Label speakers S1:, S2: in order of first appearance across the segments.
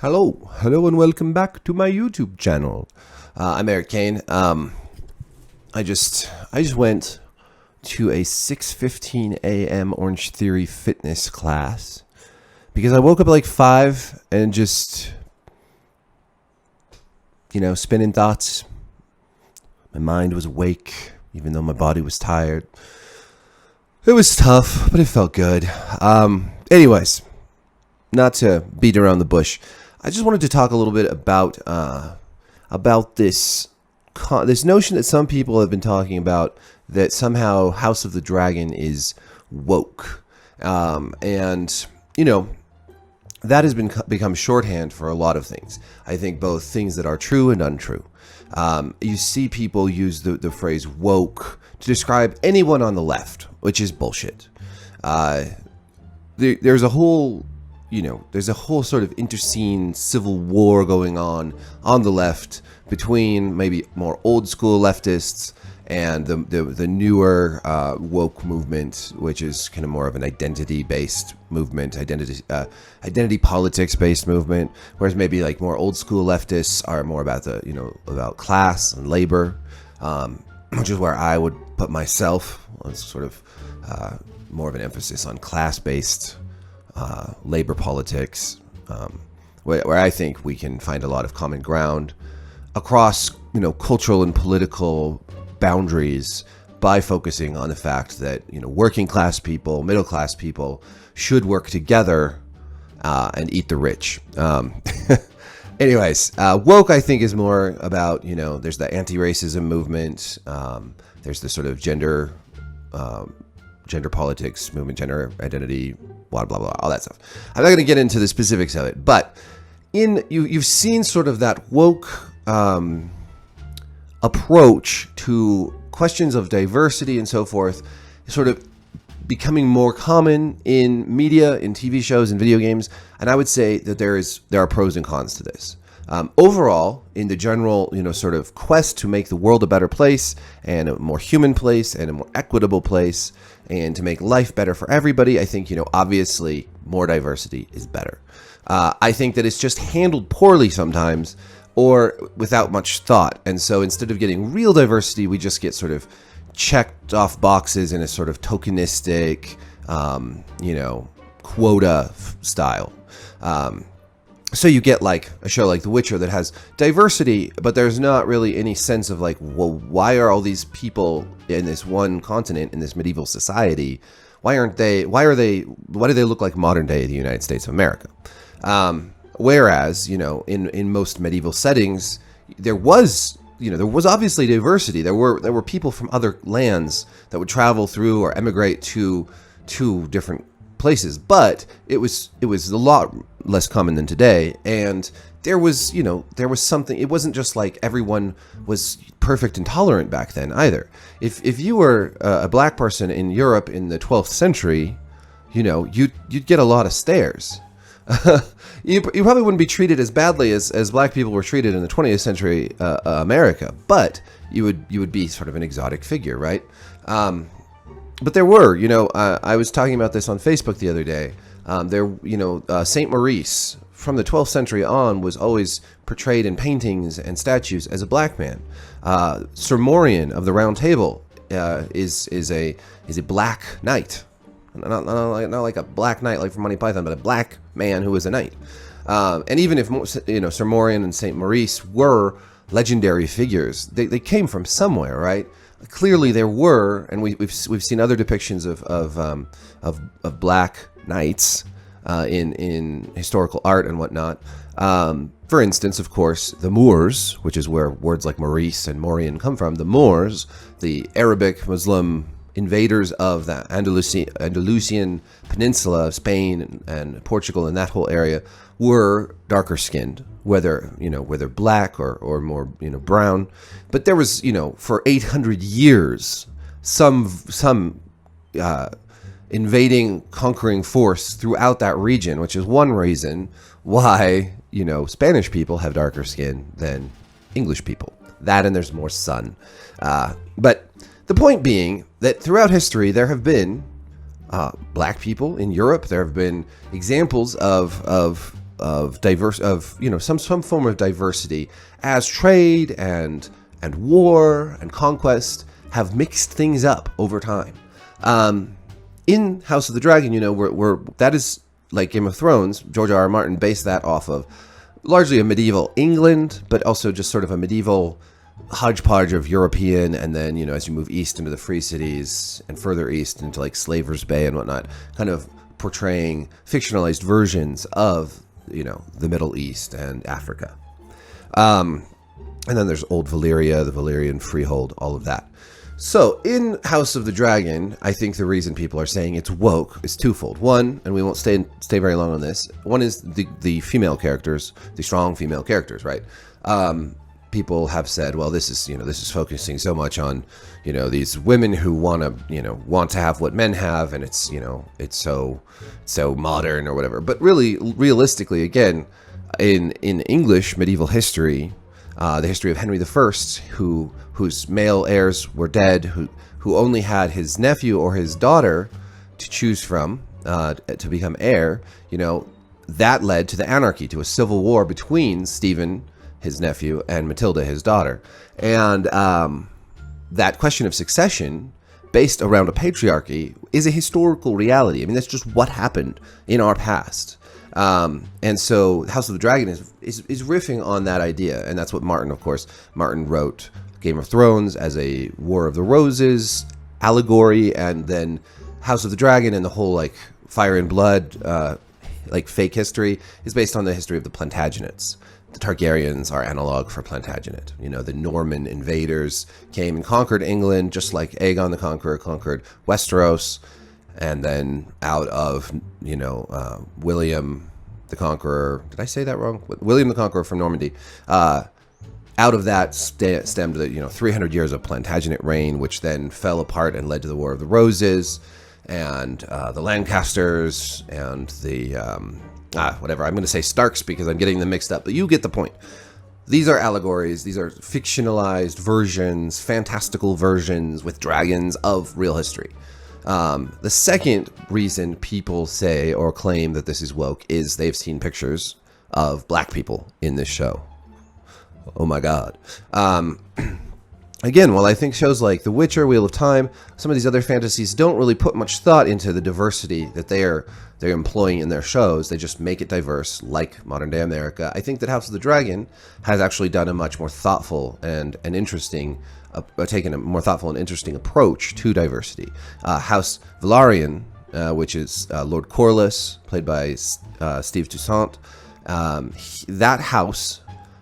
S1: Hello, and welcome back to my YouTube channel. I'm Eric Kane. I just went to a 6:15 a.m. Orange Theory fitness class because I woke up at like 5 and just, spinning thoughts. My mind was awake, even though my body was tired. It was tough, but it felt good. Anyways, not to beat around the bush, I just wanted to talk a little bit about this notion that some people have been talking about, that somehow House of the Dragon is woke, and that has become shorthand for a lot of things. I think both things that are true and untrue. You see people use the phrase woke to describe anyone on the left, which is bullshit. There's a whole sort of interscene civil war going on the left between maybe more old school leftists and the newer woke movement, which is kind of more of an identity-based movement, identity politics-based movement, whereas maybe like more old school leftists are more about about class and labor, which is where I would put myself. It's sort of more of an emphasis on class-based labor politics, where I think we can find a lot of common ground across cultural and political boundaries by focusing on the fact that working class people, middle class people should work together and eat the rich. Anyways, woke I think is more about there's the anti-racism movement, there's the sort of gender politics movement, gender identity, blah blah blah, all that stuff. I'm not going to get into the specifics of it, but you've seen sort of that woke approach to questions of diversity and so forth, sort of becoming more common in media, in TV shows, and video games. And I would say that there are pros and cons to this. Overall, in the general, sort of quest to make the world a better place and a more human place and a more equitable place and to make life better for everybody, I think, obviously more diversity is better. I think that it's just handled poorly sometimes or without much thought. And so instead of getting real diversity, we just get sort of checked off boxes in a sort of tokenistic, quota style. So you get like a show like The Witcher that has diversity, but there's not really any sense of like, well, why are all these people in this one continent, in this medieval society, why do they look like modern day the United States of America? Whereas, in most medieval settings, there was obviously diversity. There were people from other lands that would travel through or emigrate to different places, but it was a lot less common than today, and there was something. It wasn't just like everyone was perfect and tolerant back then either. If you were a black person in Europe in the 12th century, you'd get a lot of stares. You probably wouldn't be treated as badly as black people were treated in the 20th century America, but you would be sort of an exotic figure, right? But there were, I was talking about this on Facebook the other day. Saint Maurice from the 12th century on was always portrayed in paintings and statues as a black man. Sir Morian of the Round Table is a black knight. Not like a black knight like from Monty Python, but a black man who is a knight. And even if Sir Morian and Saint Maurice were legendary figures, they came from somewhere, right? Clearly there were, and we've seen other depictions of black knights in historical art and whatnot. For instance, of course, the Moors, which is where words like Maurice and Morian come from. The Moors, the Arabic Muslim invaders of the Andalusian peninsula, Spain and Portugal and that whole area, were darker skinned, whether black or more brown. But there was for 800 years some invading, conquering force throughout that region, which is one reason why Spanish people have darker skin than English people. That, and there's more sun. But the point being that throughout history there have been black people in Europe. There have been examples of some form of diversity as trade and war and conquest have mixed things up over time. In House of the Dragon, that is like Game of Thrones. George R. R. Martin based that off of largely a medieval England, but also just sort of a medieval hodgepodge of European, and then, as you move east into the Free Cities and further east into like Slaver's Bay and whatnot, kind of portraying fictionalized versions of, the Middle East and Africa. And then there's Old Valyria, the Valyrian Freehold, all of that. So in House of the Dragon, I think the reason people are saying it's woke is twofold. One, and we won't stay very long on this. One is the female characters, the strong female characters, right? People have said, well, this is focusing so much on, these women who want to have what men have, and it's so modern or whatever. But really, realistically, again, in English medieval history, the history of Henry I, whose male heirs were dead, who only had his nephew or his daughter to choose from to become heir, that led to the anarchy, to a civil war between Stephen, his nephew, and Matilda, his daughter. And that question of succession, based around a patriarchy, is a historical reality. I mean, that's just what happened in our past. And so House of the Dragon is riffing on that idea. And that's what Martin wrote Game of Thrones as a War of the Roses allegory, and then House of the Dragon and the whole like Fire and Blood like fake history is based on the history of the Plantagenets. The Targaryens are analog for Plantagenet. The Norman invaders came and conquered England, just like Aegon the Conqueror conquered Westeros. And then out of, William the Conqueror, did I say that wrong? William the Conqueror from Normandy. Out of that stemmed the, 300 years of Plantagenet reign, which then fell apart and led to the War of the Roses and the Lancasters and the, whatever. I'm going to say Starks because I'm getting them mixed up, but you get the point. These are allegories. These are fictionalized versions, fantastical versions with dragons of real history. The second reason people say or claim that this is woke is they've seen pictures of black people in this show. Oh my God. Again, while I think shows like The Witcher, Wheel of Time, some of these other fantasies don't really put much thought into the diversity that they're employing in their shows. They just make it diverse, like modern day America. I think that House of the Dragon has actually done a much more thoughtful and interesting taken a more thoughtful and interesting approach to diversity. House Velaryon, which is Lord Corlys, played by Steve Toussaint, that house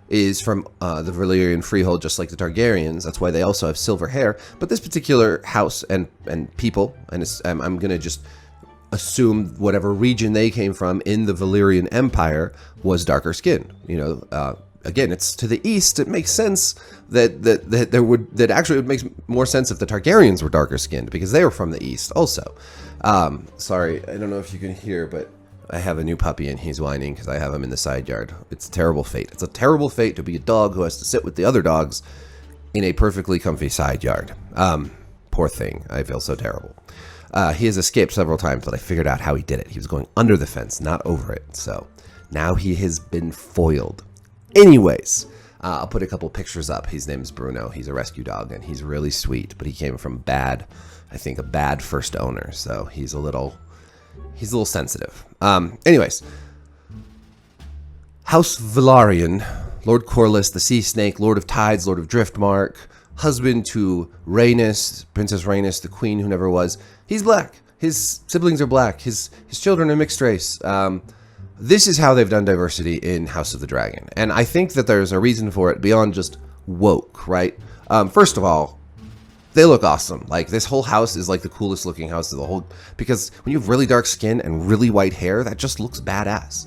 S1: is from the Valyrian Freehold, just like the Targaryens. That's why they also have silver hair. But this particular house and people, and I'm going to just assume whatever region they came from in the Valyrian Empire was darker skin. Again, it's to the east. It makes sense that actually it makes more sense if the Targaryens were darker skinned because they were from the east also. Sorry, I don't know if you can hear, but I have a new puppy and he's whining because I have him in the side yard. It's a terrible fate. It's a terrible fate to be a dog who has to sit with the other dogs in a perfectly comfy side yard. Poor thing. I feel so terrible. He has escaped several times, but I figured out how he did it. He was going under the fence, not over it. So now he has been foiled. Anyways, I'll put a couple pictures up. His name is Bruno. He's a rescue dog, and he's really sweet, but he came from a bad first owner, so he's a little sensitive. Anyways, House Velaryon, Lord Corlys, the Sea Snake, Lord of Tides, Lord of Driftmark, husband to Rhaenys, Princess Rhaenys, the queen who never was. He's black. His siblings are black. His children are mixed race. This is how they've done diversity in House of the Dragon. And I think that there's a reason for it beyond just woke, right? First of all, they look awesome. Like, this whole house is like the coolest looking house of the whole, because when you have really dark skin and really white hair, that just looks badass.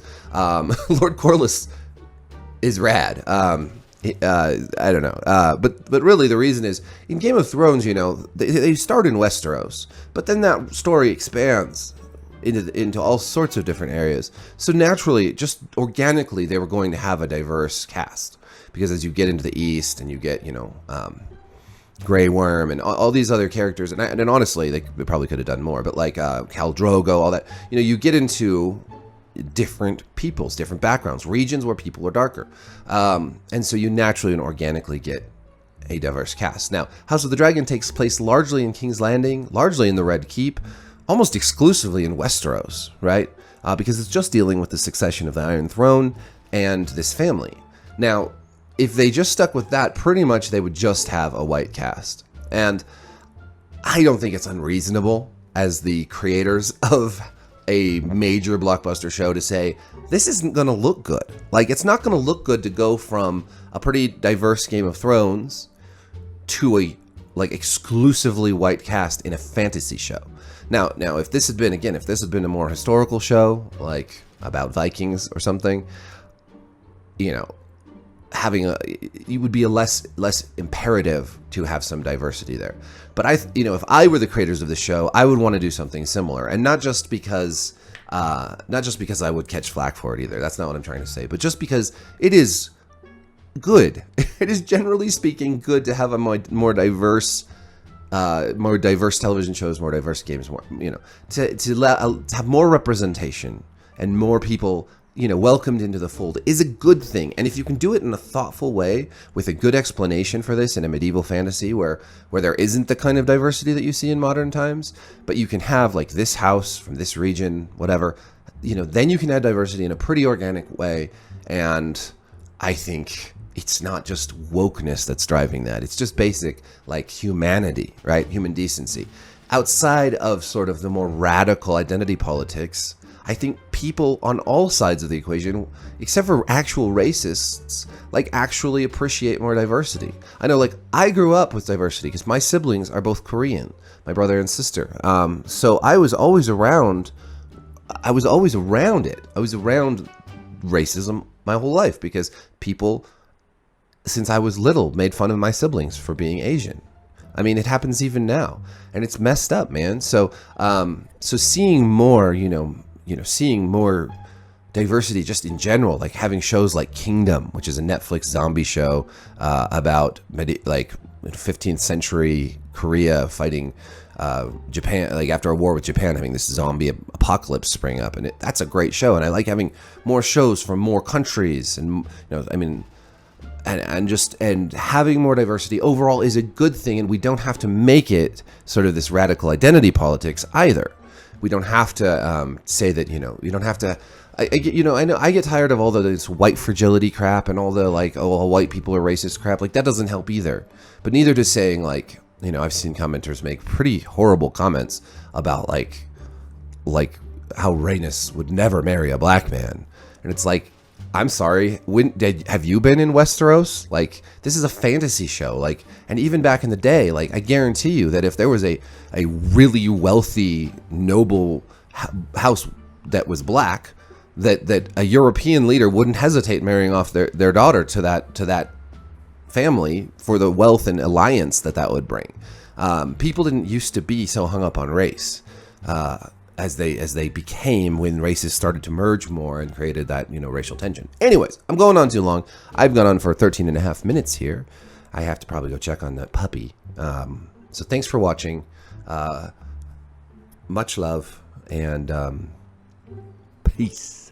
S1: Lord Corlys is rad. I don't know. But really the reason is, in Game of Thrones, they start in Westeros, but then that story expands into all sorts of different areas. So naturally, just organically, they were going to have a diverse cast, because as you get into the East and you get, Grey Worm and all these other characters, and honestly, they probably could have done more, but like Khal Drogo, all that, you get into different peoples, different backgrounds, regions where people are darker. And so you naturally and organically get a diverse cast. Now, House of the Dragon takes place largely in King's Landing, largely in the Red Keep, almost exclusively in Westeros, right? Because it's just dealing with the succession of the Iron Throne and this family. Now, if they just stuck with that, pretty much they would just have a white cast. And I don't think it's unreasonable as the creators of a major blockbuster show to say, this isn't going to look good. Like, it's not going to look good to go from a pretty diverse Game of Thrones to a, like, exclusively white cast in a fantasy show. Now, if this had been, again, if this had been a more historical show, like about Vikings or something, you know, it would be a less imperative to have some diversity there. But if I were the creators of the show, I would want to do something similar, and not just because I would catch flack for it either. That's not what I'm trying to say, but just because it is good. It is, generally speaking, good to have a more diverse television shows, more diverse games, more, to have more representation and more people, welcomed into the fold is a good thing. And if you can do it in a thoughtful way with a good explanation for this in a medieval fantasy where there isn't the kind of diversity that you see in modern times, but you can have like this house from this region, whatever, then you can add diversity in a pretty organic way. And I think it's not just wokeness that's driving that. It's just basic, like, humanity, right? Human decency. Outside of sort of the more radical identity politics, I think people on all sides of the equation, except for actual racists, like, actually appreciate more diversity. I know, like, I grew up with diversity because my siblings are both Korean, my brother and sister. So I was always around it. I was around racism my whole life because people, since I was little, made fun of my siblings for being Asian. I mean, it happens even now, and it's messed up, man. So seeing more, seeing more diversity just in general, like having shows like Kingdom, which is a Netflix zombie show about 15th century Korea fighting Japan, like after a war with Japan, having this zombie apocalypse spring up, and that's a great show. And I like having more shows from more countries, and and having more diversity overall is a good thing, and we don't have to make it sort of this radical identity politics either. We don't have to say that, you don't have to. I know I get tired of all this white fragility crap and all the all white people are racist crap. Like, that doesn't help either. But neither does saying I've seen commenters make pretty horrible comments about like how Rhaenys would never marry a black man, and it's like, I'm sorry, have you been in Westeros? Like, this is a fantasy show. And even back in the day, I guarantee you that if there was a really wealthy, noble house that was black, that a European leader wouldn't hesitate marrying off their daughter to that family for the wealth and alliance that would bring. People didn't used to be so hung up on race. As they became when races started to merge more and created that, racial tension. Anyways, I'm going on too long. I've gone on for 13 and a half minutes here. I have to probably go check on that puppy. So thanks for watching. Much love and peace.